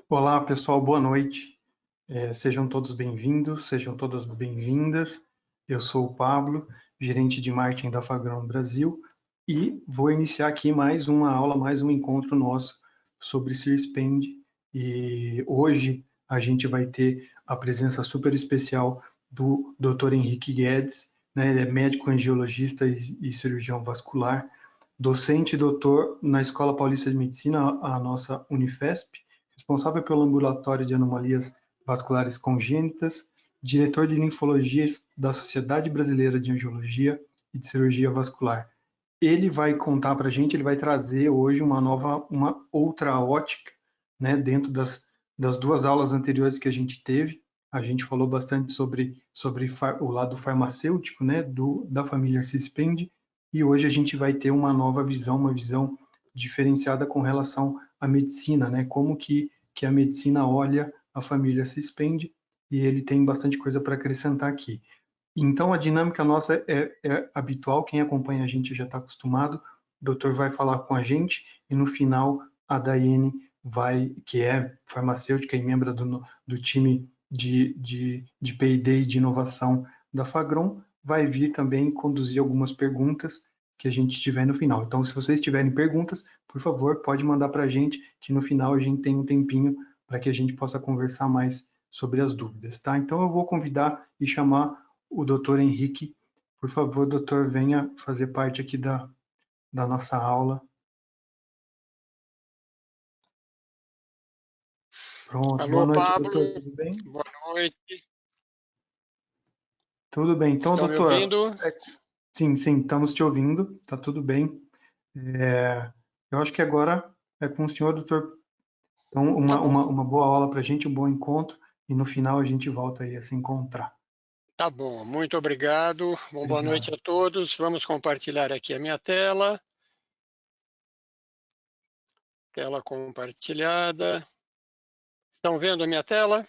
Olá, pessoal, boa noite. Sejam todos bem-vindos, sejam todas bem-vindas. Eu sou o Pablo, gerente de marketing da Fagron Brasil, e vou iniciar aqui mais uma aula, mais um encontro nosso sobre CIRSPEND. E hoje a gente vai ter a presença super especial do Dr. Henrique Guedes, né? Ele é médico angiologista e cirurgião vascular, docente e doutor na Escola Paulista de Medicina, a nossa Unifesp, responsável pelo ambulatório de anomalias vasculares congênitas, diretor de linfologia da Sociedade Brasileira de Angiologia e de Cirurgia Vascular. Ele vai contar para a gente, ele vai trazer hoje uma outra ótica, né, dentro das duas aulas anteriores que a gente teve. A gente falou bastante sobre o lado farmacêutico, né, da família CISPEND, e hoje a gente vai ter uma nova visão, uma visão diferenciada com relação à medicina, né, como que a medicina olha a família CISPEND, e ele tem bastante coisa para acrescentar aqui. Então, a dinâmica nossa é habitual, quem acompanha a gente já está acostumado. O doutor vai falar com a gente e, no final, a Daiane que é farmacêutica e membro do time de P&D e de inovação da Fagron, vai vir também conduzir algumas perguntas que a gente tiver no final. Então, se vocês tiverem perguntas, por favor, pode mandar para a gente, que no final a gente tem um tempinho para que a gente possa conversar mais sobre as dúvidas, tá? Então, eu vou convidar e chamar o doutor Henrique. Por favor, doutor, venha fazer parte aqui da nossa aula. Pronto, boa Alô, noite, Pablo. doutor, tudo bem? Boa noite. Tudo bem. Então, Estão me doutor, ouvindo? sim, estamos te ouvindo, tá tudo bem. Eu acho que agora é com o senhor, doutor. Então, Tá bom. uma boa aula para a gente, um bom encontro, e no final a gente volta aí a se encontrar. Tá bom, muito obrigado. Boa noite Obrigado. a todos. Vamos compartilhar aqui a minha tela. Tela compartilhada. Estão vendo a minha tela?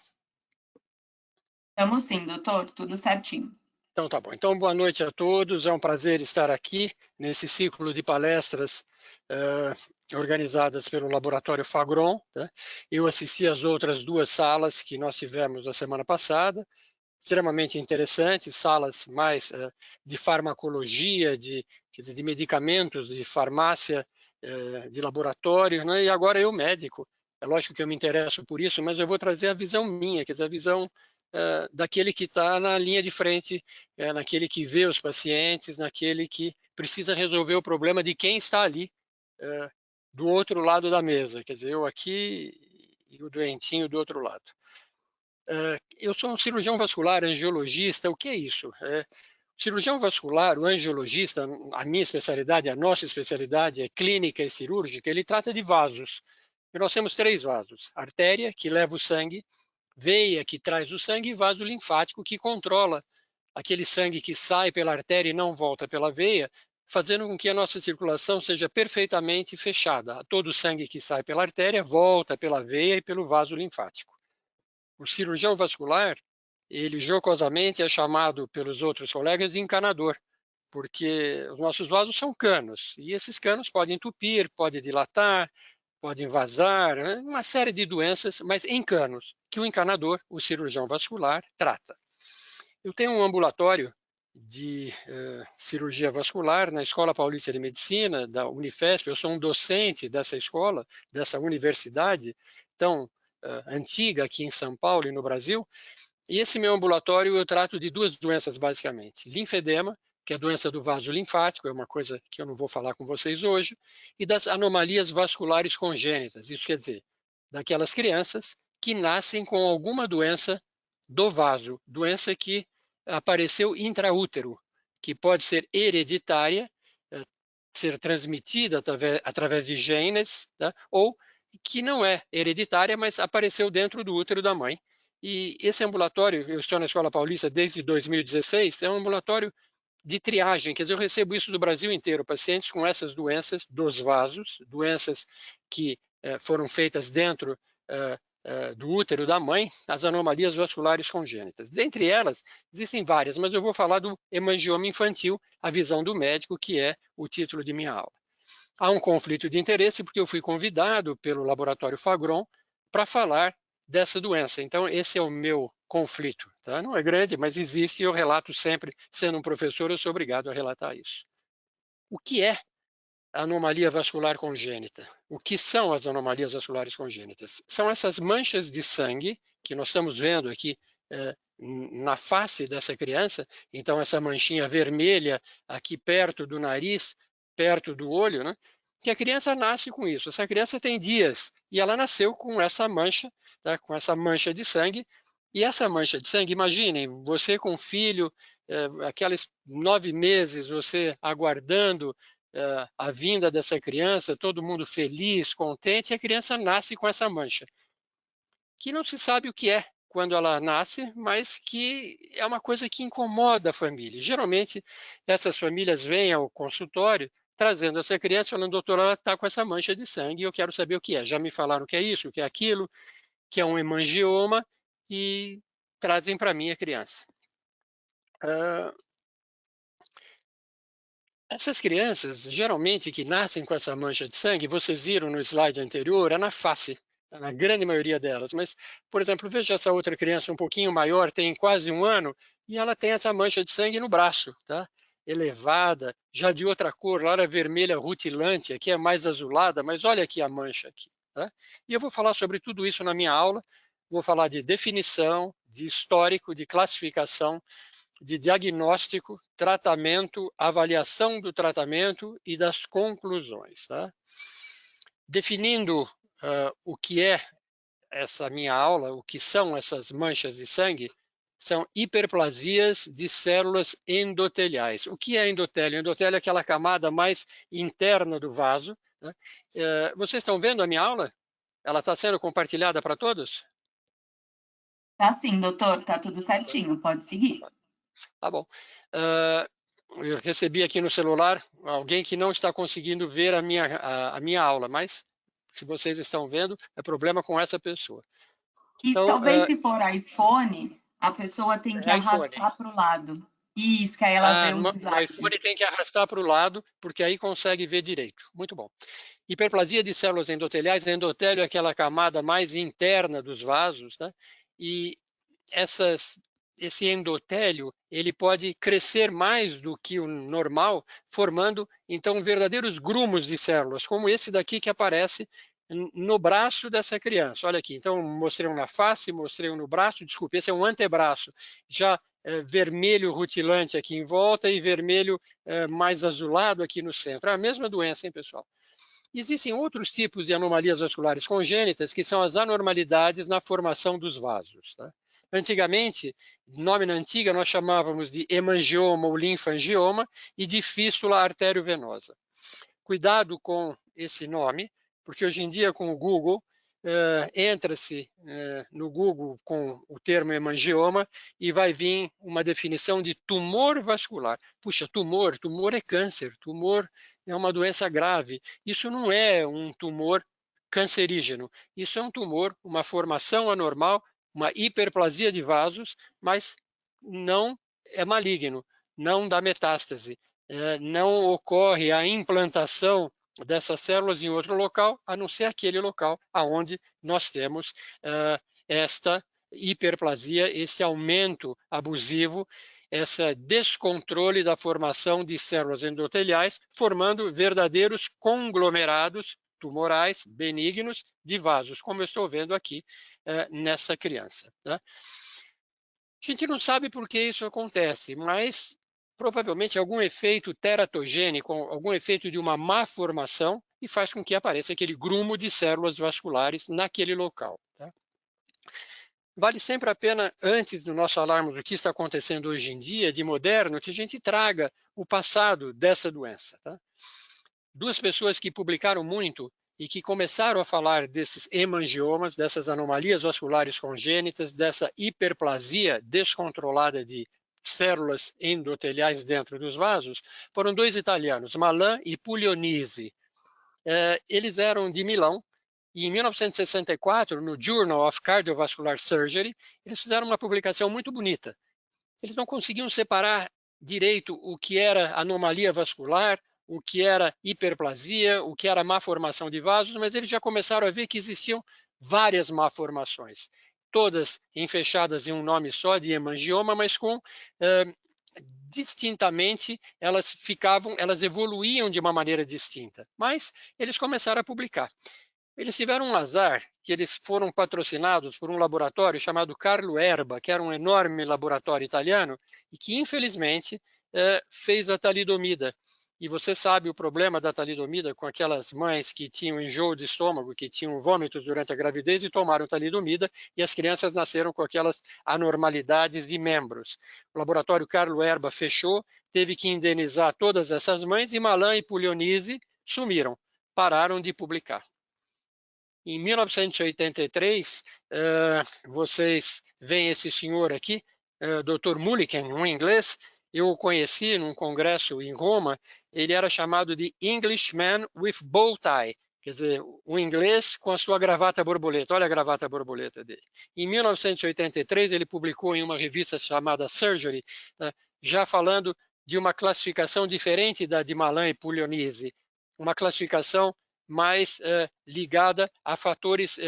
Estamos sim, doutor, tudo certinho. Então tá bom. Então, boa noite a todos. É um prazer estar aqui nesse ciclo de palestras organizadas pelo Laboratório Fagron, tá? Eu assisti às outras duas salas que nós tivemos a semana passada, extremamente interessantes, salas mais de farmacologia, quer dizer, de medicamentos, de farmácia, de laboratório, né? E agora eu, médico, é lógico que eu me interesso por isso, mas eu vou trazer a visão minha, quer dizer, a visão daquele que está na linha de frente, naquele que vê os pacientes, naquele que precisa resolver o problema de quem está ali do outro lado da mesa, quer dizer, eu aqui e o doentinho do outro lado. Eu sou um cirurgião vascular, angiologista. O que é isso? Cirurgião vascular, o angiologista, a minha especialidade, a nossa especialidade é clínica e cirúrgica, ele trata de vasos. E nós temos três vasos: artéria, que leva o sangue, veia, que traz o sangue, e vaso linfático, que controla aquele sangue que sai pela artéria e não volta pela veia, fazendo com que a nossa circulação seja perfeitamente fechada. Todo o sangue que sai pela artéria volta pela veia e pelo vaso linfático. O cirurgião vascular, ele jocosamente é chamado pelos outros colegas de encanador, porque os nossos vasos são canos, e esses canos podem entupir, podem dilatar, podem vazar, uma série de doenças, mas em canos, que o encanador, o cirurgião vascular, trata. Eu tenho um ambulatório de cirurgia vascular na Escola Paulista de Medicina, da Unifesp. Eu sou um docente dessa escola, dessa universidade tão antiga aqui em São Paulo e no Brasil. E esse meu ambulatório eu trato de duas doenças basicamente: linfedema, que é a doença do vaso linfático, é uma coisa que eu não vou falar com vocês hoje, e das anomalias vasculares congênitas. Isso quer dizer, daquelas crianças que nascem com alguma doença do vaso, doença que apareceu intraútero, que pode ser hereditária, ser transmitida através de genes, tá? Ou que não é hereditária, mas apareceu dentro do útero da mãe. E esse ambulatório, eu estou na Escola Paulista desde 2016, é um ambulatório de triagem, quer dizer, eu recebo isso do Brasil inteiro, pacientes com essas doenças dos vasos, doenças que foram feitas dentro do útero da mãe, as anomalias vasculares congênitas. Dentre elas, existem várias, mas eu vou falar do hemangioma infantil, a visão do médico, que é o título de minha aula. Há um conflito de interesse, porque eu fui convidado pelo Laboratório Fagron para falar dessa doença. Então, esse é o meu conflito. Tá? Não é grande, mas existe e eu relato sempre. Sendo um professor, eu sou obrigado a relatar isso. O que é anomalia vascular congênita? O que são as anomalias vasculares congênitas? São essas manchas de sangue que nós estamos vendo aqui na face dessa criança. Então, essa manchinha vermelha aqui perto do nariz, perto do olho, né? Que a criança nasce com isso. Essa criança tem dias e ela nasceu com essa mancha, tá? Com essa mancha de sangue. E essa mancha de sangue, imaginem, você com um filho, aqueles 9 meses, você aguardando a vinda dessa criança, todo mundo feliz, contente, e a criança nasce com essa mancha, que não se sabe o que é quando ela nasce, mas que é uma coisa que incomoda a família. Geralmente, essas famílias vêm ao consultório trazendo essa criança, falando, doutor, ela está com essa mancha de sangue e eu quero saber o que é. Já me falaram o que é isso, o que é aquilo, que é um hemangioma, e trazem para mim a criança. Essas crianças, geralmente, que nascem com essa mancha de sangue, vocês viram no slide anterior, é na face, na grande maioria delas. Mas, por exemplo, veja essa outra criança um pouquinho maior, tem quase 1 ano, e ela tem essa mancha de sangue no braço, tá? Elevada, já de outra cor, lá era vermelha rutilante, aqui é mais azulada, mas olha aqui a mancha aqui, tá? E eu vou falar sobre tudo isso na minha aula, vou falar de definição, de histórico, de classificação, de diagnóstico, tratamento, avaliação do tratamento e das conclusões. Tá? Definindo o que é essa minha aula, o que são essas manchas de sangue, são hiperplasias de células endoteliais. O que é endotélio? Endotélio é aquela camada mais interna do vaso. Né? Vocês estão vendo a minha aula? Ela está sendo compartilhada para todos? Tá sim, doutor, tá tudo certinho, pode seguir. Tá bom. Eu recebi aqui no celular alguém que não está conseguindo ver a minha aula, mas se vocês estão vendo, é problema com essa pessoa. Então, talvez se for iPhone, a pessoa tem que arrastar para o lado. Isso, que aí ela vê os slides. No iPhone tem que arrastar para o lado, porque aí consegue ver direito. Muito bom. Hiperplasia de células endoteliais, endotélio é aquela camada mais interna dos vasos, né? E esse endotélio ele pode crescer mais do que o normal, formando então verdadeiros grumos de células, como esse daqui que aparece no braço dessa criança. Olha aqui, então mostrei um na face, mostrei um no braço, desculpe, esse é um antebraço, já vermelho rutilante aqui em volta e vermelho mais azulado aqui no centro. É a mesma doença, hein, pessoal? Existem outros tipos de anomalias vasculares congênitas, que são as anormalidades na formação dos vasos. Tá? Antigamente, nome antiga, nós chamávamos de hemangioma ou linfangioma e de fístula arteriovenosa. Cuidado com esse nome, porque hoje em dia, com o Google, entra-se no Google com o termo hemangioma e vai vir uma definição de tumor vascular. Puxa, tumor é câncer, tumor é uma doença grave. Isso não é um tumor cancerígeno, isso é um tumor, uma formação anormal, uma hiperplasia de vasos, mas não é maligno, não dá metástase, não ocorre a implantação dessas células em outro local, a não ser aquele local aonde nós temos esta hiperplasia, esse aumento abusivo, esse descontrole da formação de células endoteliais, formando verdadeiros conglomerados tumorais benignos de vasos, como eu estou vendo aqui nessa criança. Né? A gente não sabe por que isso acontece, mas provavelmente algum efeito teratogênico, algum efeito de uma má formação, e faz com que apareça aquele grumo de células vasculares naquele local. Tá? Vale sempre a pena, antes de nós falarmos do que está acontecendo hoje em dia, de moderno, que a gente traga o passado dessa doença. Tá? 2 pessoas que publicaram muito e que começaram a falar desses hemangiomas, dessas anomalias vasculares congênitas, dessa hiperplasia descontrolada de células endoteliais dentro dos vasos, foram 2 italianos, Malan e Puglionisi. Eles eram de Milão, e em 1964, no Journal of Cardiovascular Surgery, eles fizeram uma publicação muito bonita. Eles não conseguiam separar direito o que era anomalia vascular, o que era hiperplasia, o que era má formação de vasos, mas eles já começaram a ver que existiam várias malformações, todas fechadas em um nome só, de hemangioma, mas com distintamente elas evoluíam de uma maneira distinta. Mas eles começaram a publicar. Eles tiveram um azar que eles foram patrocinados por um laboratório chamado Carlo Erba, que era um enorme laboratório italiano e que, infelizmente, fez a talidomida. E você sabe o problema da talidomida com aquelas mães que tinham enjoo de estômago, que tinham vômitos durante a gravidez e tomaram talidomida, e as crianças nasceram com aquelas anormalidades de membros. O laboratório Carlo Erba fechou, teve que indenizar todas essas mães, e Malan e Puglionisi sumiram, pararam de publicar. Em 1983, vocês veem esse senhor aqui, Dr. Mulliken, um inglês. Eu o conheci num congresso em Roma. Ele era chamado de Englishman with bow tie, quer dizer, o inglês com a sua gravata borboleta. Olha a gravata borboleta dele. Em 1983, ele publicou em uma revista chamada Surgery, já falando de uma classificação diferente da de Malan e Puglionisi, uma classificação mais ligada a fatores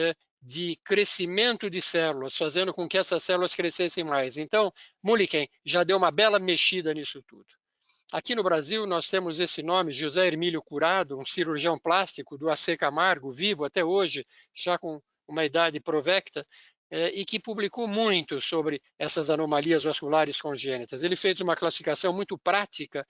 de crescimento de células, fazendo com que essas células crescessem mais. Então, Mulliken já deu uma bela mexida nisso tudo. Aqui no Brasil, nós temos esse nome, José Hermílio Curado, um cirurgião plástico do AC Camargo, vivo até hoje, já com uma idade provecta, e que publicou muito sobre essas anomalias vasculares congênitas. Ele fez uma classificação muito prática.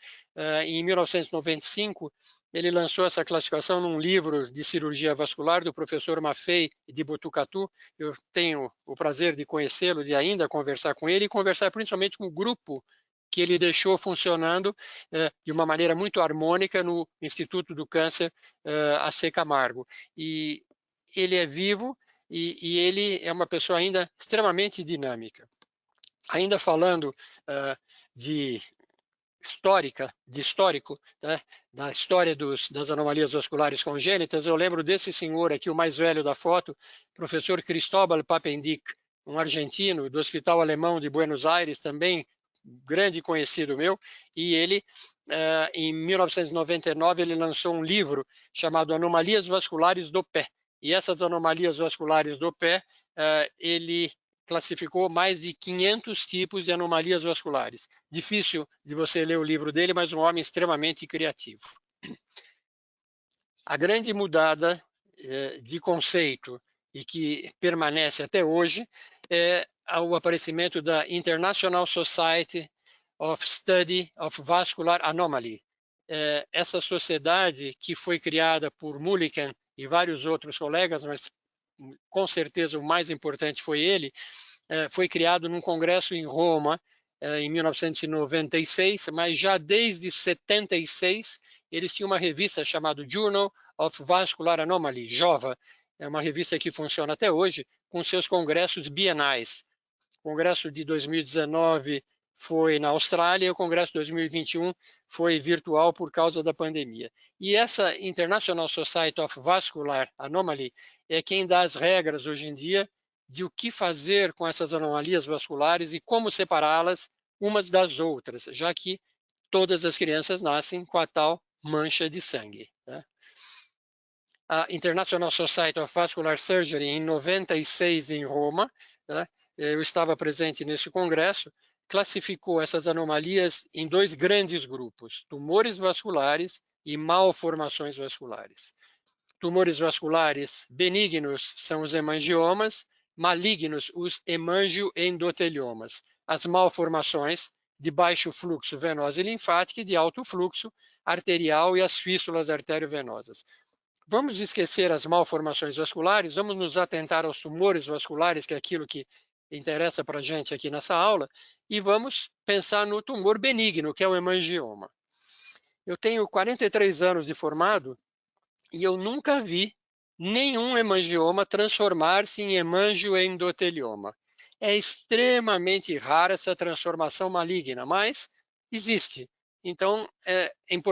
Em 1995, ele lançou essa classificação num livro de cirurgia vascular do professor Maffei de Botucatu. Eu tenho o prazer de conhecê-lo, de ainda conversar com ele, e conversar principalmente com o grupo que ele deixou funcionando de uma maneira muito harmônica no Instituto do Câncer AC Camargo. E ele é vivo e ele é uma pessoa ainda extremamente dinâmica. Ainda falando de histórico, né, da história das anomalias vasculares congênitas, eu lembro desse senhor aqui, o mais velho da foto, professor Cristóbal Papendick, um argentino do Hospital Alemão de Buenos Aires, também grande conhecido meu, e ele, em 1999, ele lançou um livro chamado Anomalias Vasculares do Pé. E essas anomalias vasculares do pé, ele classificou mais de 500 tipos de anomalias vasculares. Difícil de você ler o livro dele, mas um homem extremamente criativo. A grande mudada de conceito e que permanece até hoje é o aparecimento da International Society of Study of Vascular Anomaly. Essa sociedade, que foi criada por Mulliken e vários outros colegas, mas com certeza o mais importante foi ele, foi criado num congresso em Roma, em 1996, mas já desde 76 eles tinham uma revista chamada Journal of Vascular Anomaly, JOVA. É uma revista que funciona até hoje, com seus congressos bienais. O congresso de 2019 foi na Austrália, e o congresso de 2021 foi virtual por causa da pandemia. E essa International Society of Vascular Anomaly é quem dá as regras hoje em dia de o que fazer com essas anomalias vasculares e como separá-las umas das outras, já que todas as crianças nascem com a tal mancha de sangue. Tá? A International Society of Vascular Surgery, em 96, em Roma, tá? Eu estava presente nesse congresso, classificou essas anomalias em dois grandes grupos, tumores vasculares e malformações vasculares. Tumores vasculares benignos são os hemangiomas, malignos os hemangioendoteliomas. As malformações de baixo fluxo venoso e linfático e de alto fluxo arterial e as fístulas arteriovenosas. Vamos esquecer as malformações vasculares, vamos nos atentar aos tumores vasculares, que é aquilo que interessa para a gente aqui nessa aula, e vamos pensar no tumor benigno, que é o hemangioma. Eu tenho 43 anos de formado e eu nunca vi nenhum hemangioma transformar-se em hemangioendotelioma. É extremamente rara essa transformação maligna, mas existe. Então, é importante